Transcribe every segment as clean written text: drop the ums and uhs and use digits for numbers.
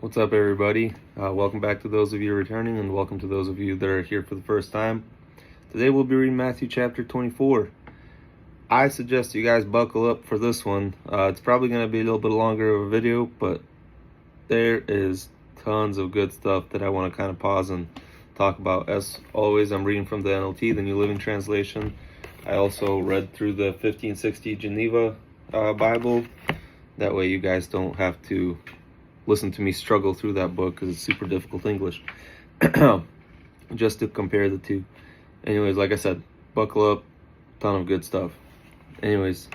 What's up, everybody? Welcome back to those of you returning, and welcome to those of you that are here for the first time. Today we'll be reading Matthew chapter 24. I suggest you guys buckle up for this one. It's probably going to be a little bit longer of a video, but there is tons of good stuff that I want to kind of pause and talk about. As always, I'm reading from the NLT, the New Living Translation. I also read through the 1560 Geneva Bible. That way you guys don't have to listen to me struggle through that book because it's super difficult English. Just to compare the two. Anyways, like I said, buckle up, ton of good stuff. Anyways,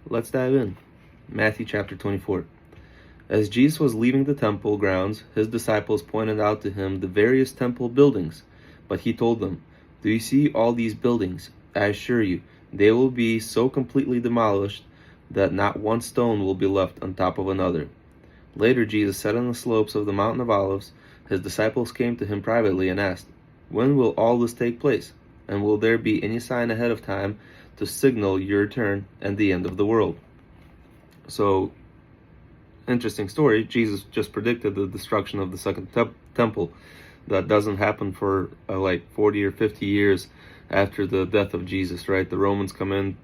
let's dive in. Matthew chapter 24. As Jesus was leaving the temple grounds, his disciples pointed out to him the various temple buildings. But he told them, "Do you see all these buildings? I assure you, they will be so completely demolished that not one stone will be left on top of another." Later, Jesus sat on the slopes of the Mountain of Olives. His disciples came to him privately and asked, "When will all this take place? And will there be any sign ahead of time to signal your return and the end of the world?" So, interesting story. Jesus just predicted the destruction of the second temple. That doesn't happen for like 40 or 50 years after the death of Jesus, right? The Romans come in.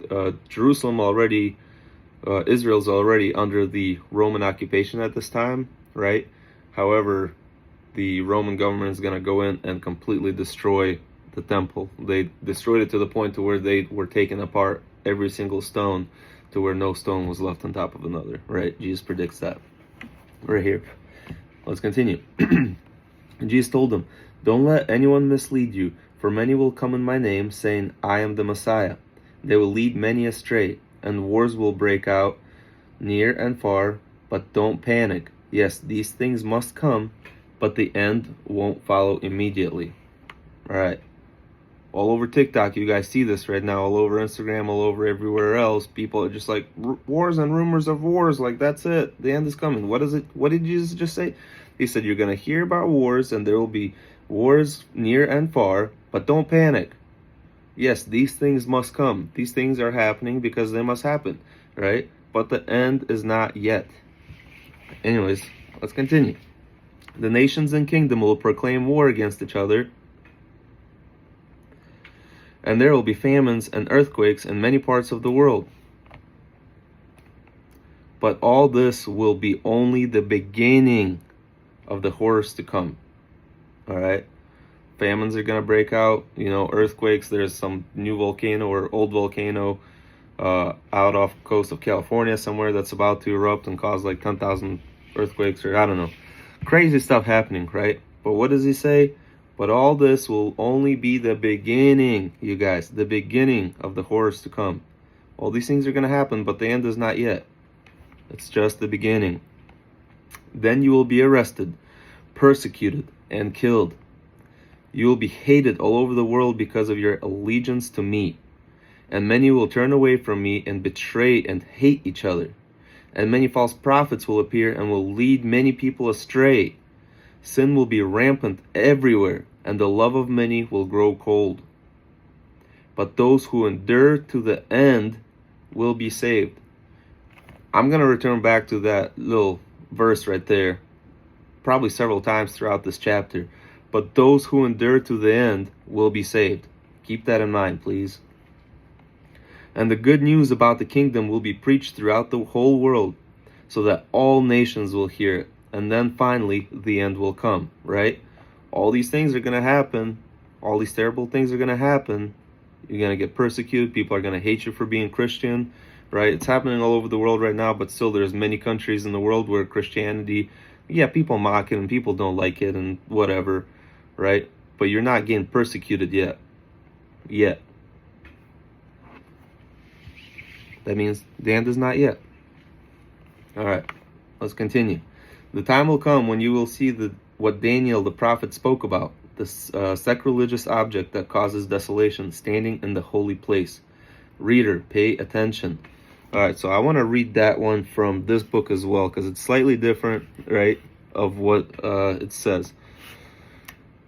Jerusalem already... Israel's already under the Roman occupation at this time, right? However, the Roman government is going to go in and completely destroy the temple. They destroyed it to the point to where they were taking apart every single stone to where no stone was left on top of another, right? Jesus predicts that right here. Let's continue. And Jesus told them, "Don't let anyone mislead you, for many will come in my name, saying, 'I am the Messiah.' They will lead many astray, and wars will break out near and far, but don't panic. Yes, these things must come, but the end won't follow immediately." All right. All over TikTok, you guys see this right now. All over Instagram, all over everywhere else. People are just like, wars and rumors of wars. Like, that's it. The end is coming. What is it? What did Jesus just say? He said, you're going to hear about wars, and there will be wars near and far, but don't panic. Yes, these things must come. These things are happening because they must happen, right? But the end is not yet. Anyways, let's continue. The nations and kingdom will proclaim war against each other, and there will be famines and earthquakes in many parts of the world. But all this will be only the beginning of the horrors to come. All right? Famines are going to break out, earthquakes. There's some new volcano or old volcano out off the coast of California somewhere that's about to erupt and cause like 10,000 earthquakes, or I don't know. Crazy stuff happening, right? But what does he say? But all this will only be the beginning, you guys, the beginning of the horrors to come. All these things are going to happen, but the end is not yet. It's just the beginning. Then you will be arrested, persecuted, and killed. You will be hated all over the world because of your allegiance to me. And many will turn away from me and betray and hate each other. And many false prophets will appear and will lead many people astray. Sin will be rampant everywhere, and the love of many will grow cold. But those who endure to the end will be saved. I'm going to return back to that little verse right there, probably several times throughout this chapter. But those who endure to the end will be saved. Keep that in mind, please. And the good news about the kingdom will be preached throughout the whole world, so that all nations will hear it. And then finally, the end will come, right? All these things are going to happen. All these terrible things are going to happen. You're going to get persecuted. People are going to hate you for being Christian, right? It's happening all over the world right now, but still there's many countries in the world where Christianity, people mock it and people don't like it and whatever, right? But you're not getting persecuted yet. That means the end is not yet. All right, let's continue. The time will come when you will see what Daniel the prophet spoke about, this sacrilegious object that causes desolation, standing in the holy place. Reader, pay attention. All right, so I want to read that one from this book as well, because it's slightly different, right, of what it says.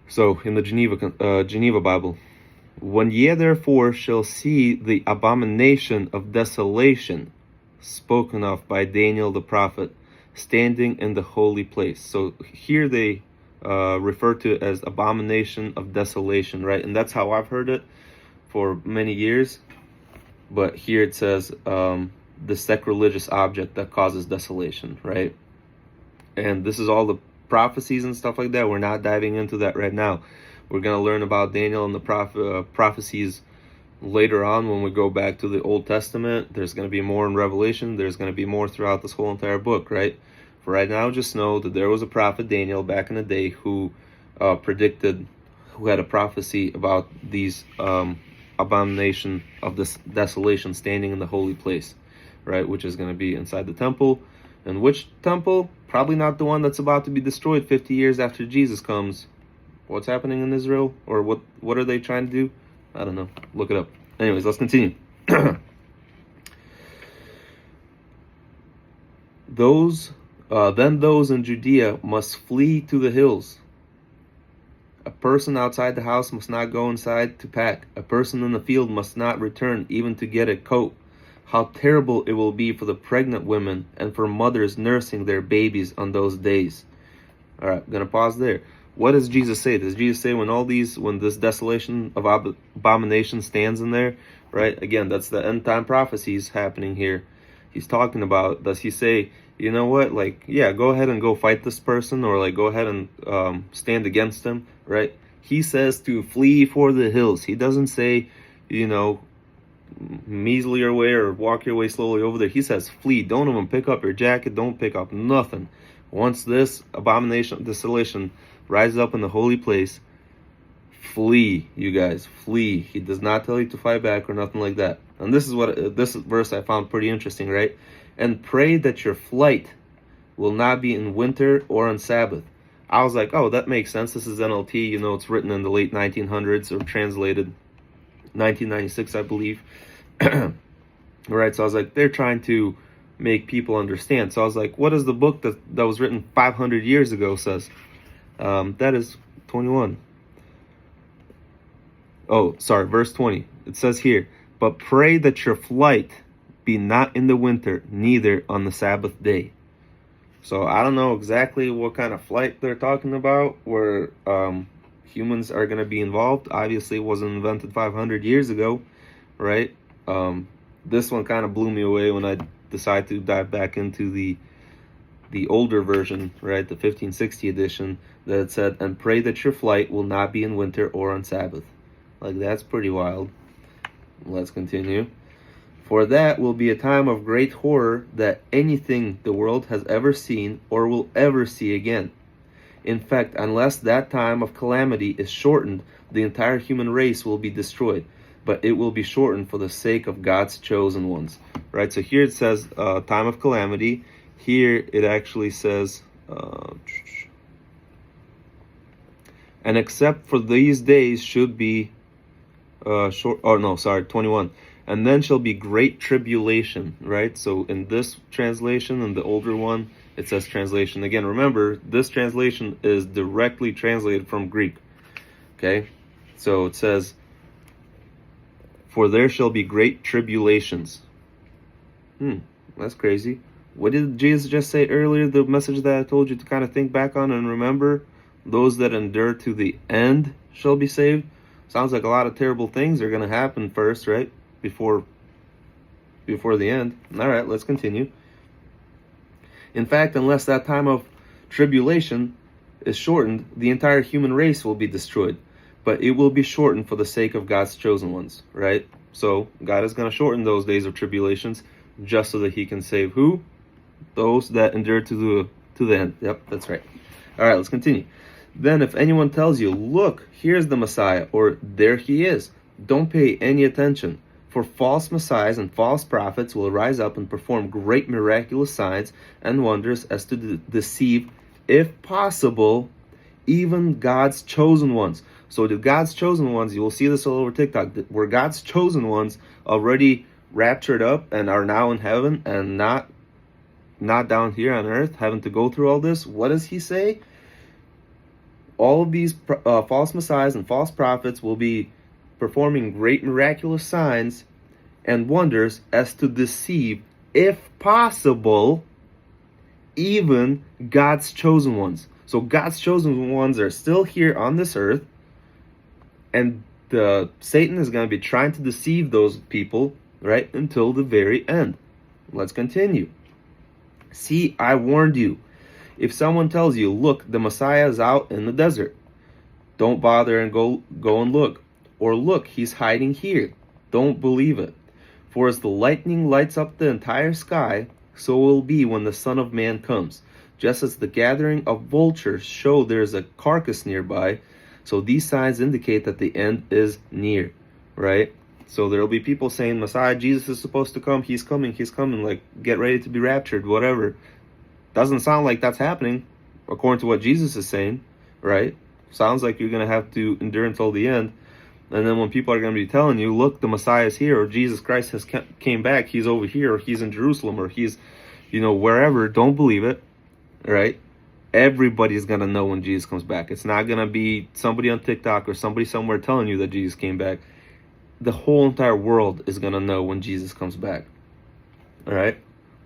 So, in the Geneva Bible, when ye therefore shall see the abomination of desolation spoken of by Daniel the prophet, standing in the holy place. So here they refer to it as abomination of desolation, right? And that's how I've heard it for many years. But here it says the sacrilegious object that causes desolation, right? And this is all the prophecies and stuff like that. We're not diving into that right now. We're going to learn about Daniel and the prophecies later on when we go back to the Old Testament. There's going to be more in Revelation. There's going to be more throughout this whole entire book, right? For right now, just know that there was a prophet, Daniel, back in the day who who had a prophecy about these abomination of this desolation standing in the holy place, right? Which is going to be inside the temple. And which temple? Probably not the one that's about to be destroyed 50 years after Jesus comes. What's happening in Israel? Or what are they trying to do? I don't know. Look it up. Anyways, let's continue. Then those in Judea must flee to the hills. A person outside the house must not go inside to pack. A person in the field must not return even to get a coat. How terrible it will be for the pregnant women and for mothers nursing their babies on those days. All right, I'm going to pause there. What does Jesus say? Does Jesus say when this desolation of abomination stands in there, right? Again, that's the end time prophecies happening here. He's talking about, does he say, you know what, like, yeah, go ahead and go fight this person, or like go ahead and stand against him, right? He says to flee for the hills. He doesn't say, you know, measly your way or walk your way slowly over there. He says flee. Don't even pick up your jacket. Don't pick up nothing. Once this abomination, desolation rises up in the holy place, flee, you guys, flee. He does not tell you to fight back or nothing like that. And this verse I found pretty interesting, right? And pray that your flight will not be in winter or on Sabbath. I was like, oh, that makes sense. This is NLT. You know, it's written in the late 1900s or translated 1996, I believe. Right, so I was like, they're trying to make people understand. So I was like, what does the book that was written 500 years ago says? That is 21. Oh, sorry, verse 20. It says here, but pray that your flight be not in the winter, neither on the Sabbath day. So I don't know exactly what kind of flight they're talking about, where humans are going to be involved. Obviously, it wasn't invented 500 years ago, right? This one kind of blew me away when I decided to dive back into the older version, right, the 1560 edition, that said, and pray that your flight will not be in winter or on Sabbath. Like, that's pretty wild. Let's continue. For that will be a time of great horror that anything the world has ever seen or will ever see again. In fact, unless that time of calamity is shortened, the entire human race will be destroyed. But it will be shortened for the sake of God's chosen ones. Right, so here it says time of calamity. Here it actually says, and except for these days should be short. Oh no, sorry, 21. And then shall be great tribulation. Right. So in this translation and the older one, it says translation. Again, remember, this translation is directly translated from Greek. Okay, so it says, for there shall be great tribulations. That's crazy. What did Jesus just say earlier? The message that I told you to kind of think back on and remember, those that endure to the end shall be saved. Sounds like a lot of terrible things are going to happen first, right? Before the end. All right, let's continue. In fact, unless that time of tribulation is shortened, the entire human race will be destroyed. But it will be shortened for the sake of God's chosen ones, right? So God is going to shorten those days of tribulations just so that he can save who? Those that endure to the end. Yep, that's right. All right, let's continue. Then if anyone tells you, look, here's the Messiah, or there he is, don't pay any attention. For false messiahs and false prophets will rise up and perform great miraculous signs and wonders as to deceive, if possible, even God's chosen ones. So the God's chosen ones, you will see this all over TikTok, were God's chosen ones already raptured up and are now in heaven and not down here on earth having to go through all this. What does he say? All of these false messiahs and false prophets will be performing great miraculous signs and wonders as to deceive, if possible, even God's chosen ones. So God's chosen ones are still here on this earth, and Satan is going to be trying to deceive those people, right, until the very end. Let's continue. See, I warned you. If someone tells you, look, the Messiah is out in the desert, don't bother and go and look. Or look, he's hiding here. Don't believe it. For as the lightning lights up the entire sky, so it will be when the Son of Man comes. Just as the gathering of vultures show there is a carcass nearby, so these signs indicate that the end is near, right? So there will be people saying, Messiah, Jesus is supposed to come. He's coming. Like, get ready to be raptured, whatever. Doesn't sound like that's happening, according to what Jesus is saying, right? Sounds like you're going to have to endure until the end. And then when people are going to be telling you, look, the Messiah is here, or Jesus Christ has came back, he's over here, or he's in Jerusalem, or he's, wherever, don't believe it, right? Everybody's going to know when Jesus comes back. It's not going to be somebody on TikTok or somebody somewhere telling you that Jesus came back. The whole entire world is going to know when Jesus comes back. All right,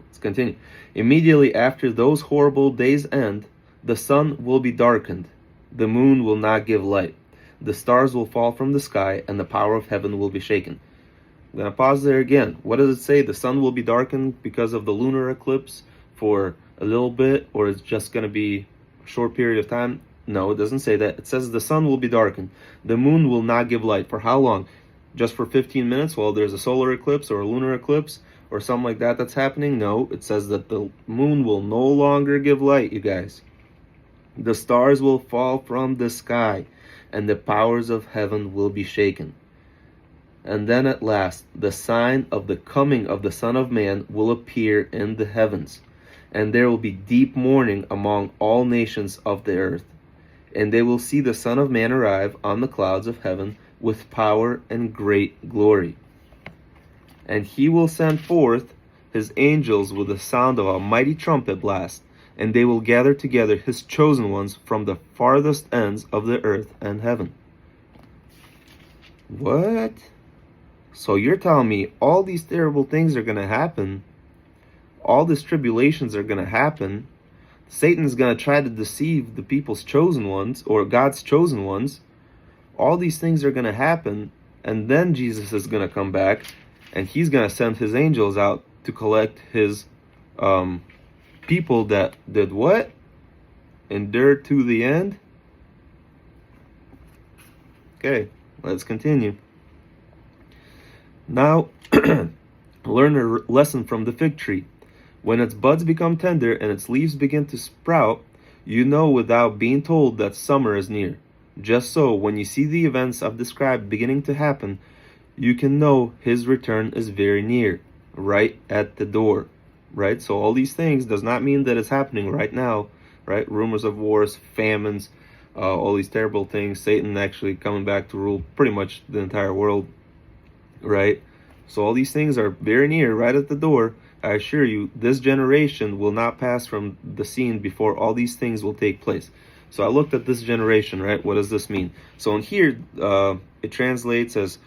let's continue. Immediately after those horrible days end, the sun will be darkened. The moon will not give light. The stars will fall from the sky, and the power of heaven will be shaken. I'm going to pause there again. What does it say? The sun will be darkened because of the lunar eclipse for a little bit, or it's just going to be a short period of time? No, it doesn't say that. It says the sun will be darkened. The moon will not give light. For how long? Just for 15 minutes while there's a solar eclipse or a lunar eclipse or something like that that's happening? No, it says that the moon will no longer give light, you guys. The stars will fall from the sky, and the powers of heaven will be shaken. And then at last, the sign of the coming of the Son of Man will appear in the heavens, and there will be deep mourning among all nations of the earth. And they will see the Son of Man arrive on the clouds of heaven with power and great glory. And he will send forth his angels with the sound of a mighty trumpet blast, and they will gather together his chosen ones from the farthest ends of the earth and heaven. What? So you're telling me all these terrible things are going to happen? All these tribulations are going to happen? Satan's going to try to deceive the people's chosen ones, or God's chosen ones. All these things are going to happen, and then Jesus is going to come back, and he's going to send his angels out to collect his people that did what? Endured to the end? Okay, let's continue. Now, learn a lesson from the fig tree. When its buds become tender and its leaves begin to sprout, you know without being told that summer is near. Just so, when you see the events I've described beginning to happen, you can know his return is very near, right at the door, right? So all these things does not mean that it's happening right now, right? Rumors of wars, famines, all these terrible things, Satan actually coming back to rule pretty much the entire world, right? So all these things are very near, right at the door. I assure you, this generation will not pass from the scene before all these things will take place. So I looked at this generation, right? What does this mean? So in here, it translates as,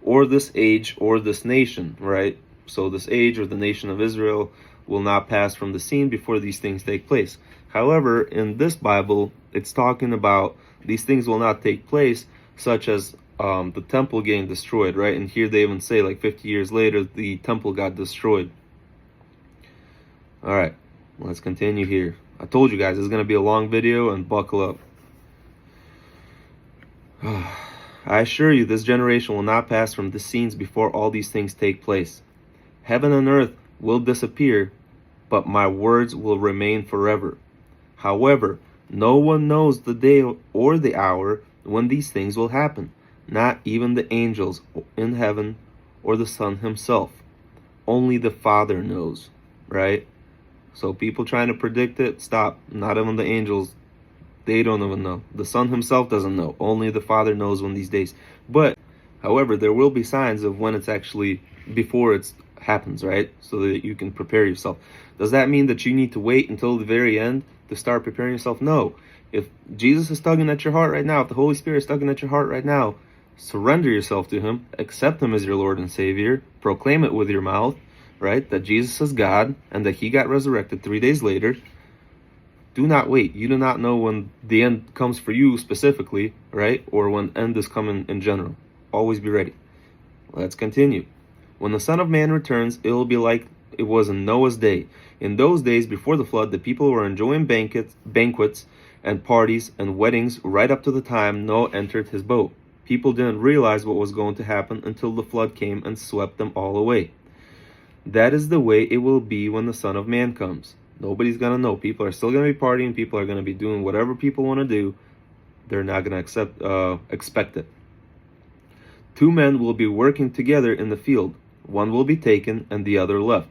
or this age, or this nation, right? So this age, or the nation of Israel, will not pass from the scene before these things take place. However, in this Bible, it's talking about these things will not take place, such as the temple getting destroyed, right? And here they even say, like 50 years later, the temple got destroyed. All right, let's continue here. I told you guys, it's going to be a long video, and buckle up. I assure you, this generation will not pass from the scenes before all these things take place. Heaven and earth will disappear, but my words will remain forever. However, no one knows the day or the hour when these things will happen, not even the angels in heaven or the Son himself. Only the Father knows, right? So people trying to predict it, stop. Not even the angels, they don't even know. The Son himself doesn't know. Only the Father knows when these days. But, however, there will be signs of when it's actually, before it happens, right? So that you can prepare yourself. Does that mean that you need to wait until the very end to start preparing yourself? No. If Jesus is tugging at your heart right now, if the Holy Spirit is tugging at your heart right now, surrender yourself to him, accept him as your Lord and Savior, proclaim it with your mouth, right? That Jesus is God and that he got resurrected 3 days later, Do not wait. You do not know when the end comes for you specifically, right? Or when end is coming in general. Always be ready. Let's continue. When the Son of Man returns, it will be like it was in Noah's day. In those days before the flood, the people were enjoying banquets and parties and weddings right up to the time Noah entered his boat. People didn't realize what was going to happen until the flood came and swept them all away. That is the way it will be when the Son of Man comes. Nobody's going to know. People are still going to be partying. People are going to be doing whatever people want to do. They're not going to expect it. Two men will be working together in the field. One will be taken and the other left.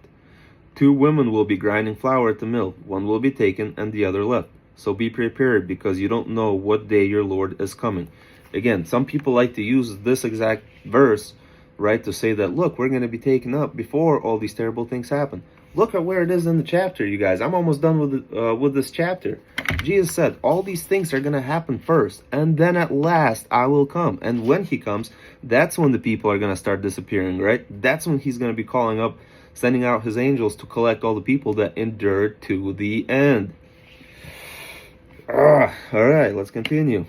Two women will be grinding flour at the mill. One will be taken and the other left. So be prepared, because you don't know what day your Lord is coming. Again, some people like to use this exact verse, right, to say that, look, we're going to be taken up before all these terrible things happen. Look at where it is in the chapter, you guys. I'm almost done with this chapter. Jesus said, all these things are going to happen first, and then at last I will come. And when he comes, that's when the people are going to start disappearing, right? That's when he's going to be calling up, sending out his angels to collect all the people that endured to the end. All right, let's continue.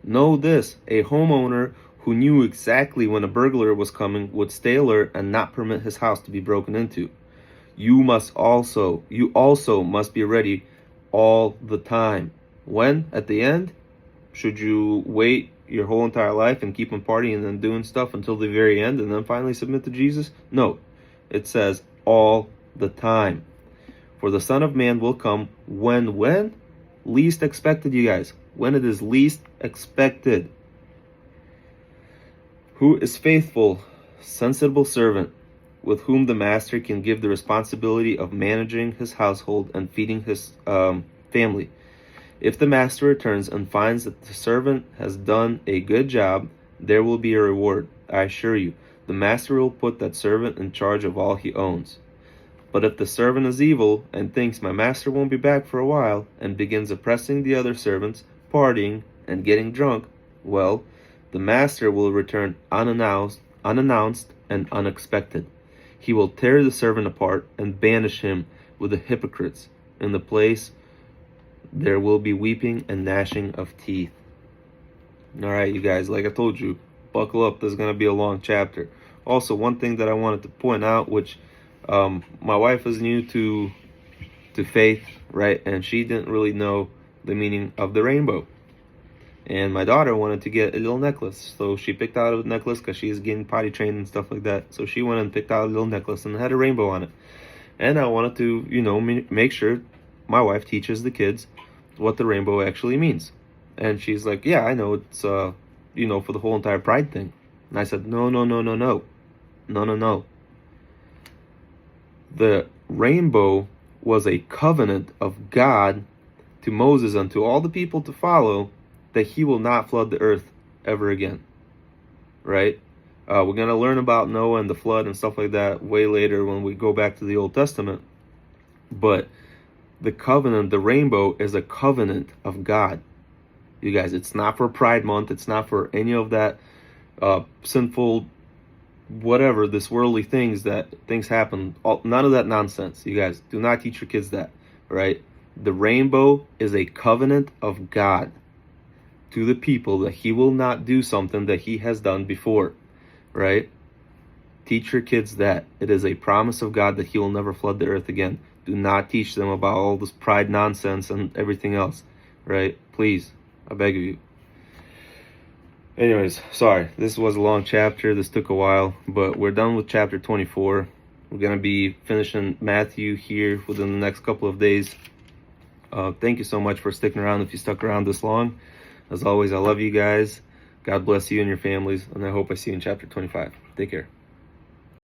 Know this, a homeowner who knew exactly when a burglar was coming would stay alert and not permit his house to be broken into. You also must be ready all the time. When? At the end? Should you wait your whole entire life and keep on partying and doing stuff until the very end and then finally submit to Jesus? No. It says all the time. For the Son of Man will come when? Least expected, you guys. When it is least expected. Who is faithful, sensible servant, with whom the master can give the responsibility of managing his household and feeding his family. If the master returns and finds that the servant has done a good job, there will be a reward. I assure you, the master will put that servant in charge of all he owns. But if the servant is evil and thinks my master won't be back for a while and begins oppressing the other servants, partying, and getting drunk, well, the master will return unannounced and unexpected. He will tear the servant apart and banish him with the hypocrites. In the place there will be weeping and gnashing of teeth. All right, you guys, like I told you, buckle up. This is going to be a long chapter. Also, one thing that I wanted to point out, which my wife is new to faith, right? And she didn't really know the meaning of the rainbow. And my daughter wanted to get a little necklace. So she picked out a necklace because she's getting potty trained and stuff like that. So she went and picked out a little necklace and it had a rainbow on it. And I wanted to, make sure my wife teaches the kids what the rainbow actually means. And she's like, yeah, I know, it's, for the whole entire pride thing. And I said, no. The rainbow was a covenant of God to Moses and to all the people to follow, that he will not flood the earth ever again, right? We're going to learn about Noah and the flood and stuff like that way later when we go back to the Old Testament. But the covenant, the rainbow, is a covenant of God. You guys, it's not for Pride Month. It's not for any of that sinful, whatever, this worldly things happen. None of that nonsense. You guys, do not teach your kids that, right? The rainbow is a covenant of God to the people that he will not do something that he has done before, right? Teach your kids that. It is a promise of God that he will never flood the earth again. Do not teach them about all this pride nonsense and everything else, right? Please, I beg of you. Anyways, sorry, this was a long chapter. This took a while, but we're done with chapter 24. We're going to be finishing Matthew here within the next couple of days. Thank you so much for sticking around if you stuck around this long. As always, I love you guys. God bless you and your families, and I hope I see you in chapter 25. Take care.